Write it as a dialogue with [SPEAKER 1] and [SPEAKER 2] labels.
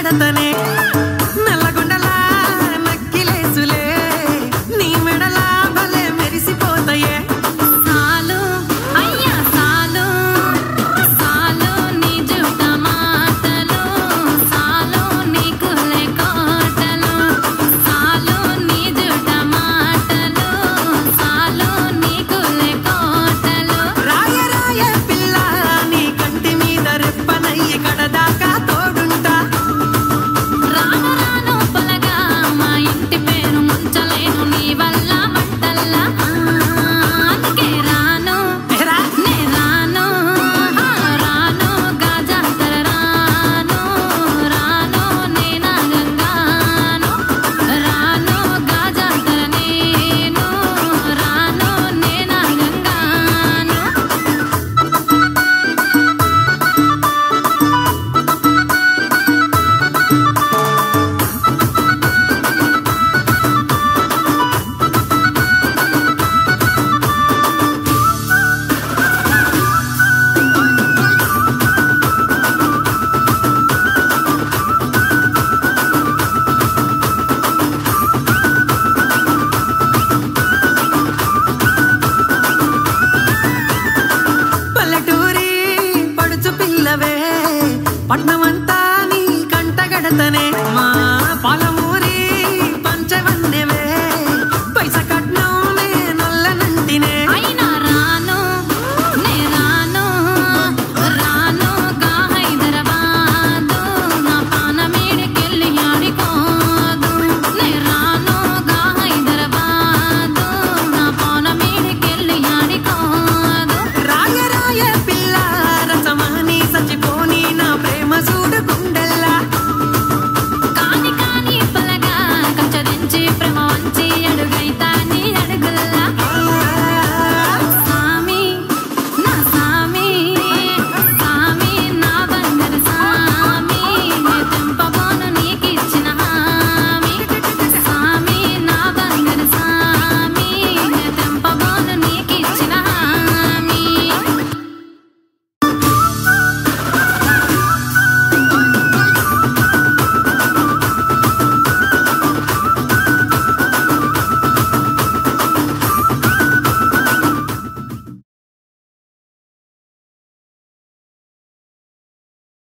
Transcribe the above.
[SPEAKER 1] కడతనే నల్లగొండలా నక్కిలేసులే నీ మెడలా భలే మెరిసిపోతాయే
[SPEAKER 2] సాలు అయ్యా సాలు సాలు నీ జుట్ట మాటలు సాలు నీ కులే కోటలు సాలు నీ జుట్ట మాటలు సాలు నీ కులే కోటలు
[SPEAKER 1] రాయ రాయ పిల్ల నీ కంటి మీద రెప్పనయ్యి కడదాకా తోడుంటా
[SPEAKER 2] రాను రాను పొలగా మా ఇంటి పేరు ముంచలేను నీ వల్ల మంటల్లా అందుకే రాను
[SPEAKER 1] ఏరా
[SPEAKER 2] నే రాను రాను గాజాతర రాను రాను నే నాగంగాను రాను గాజాతర నేను రాను నే నాగంగాను
[SPEAKER 1] పల్లెటూరి పడుచు పిల్లవే పట్నమంతా నీ కంటగడతనే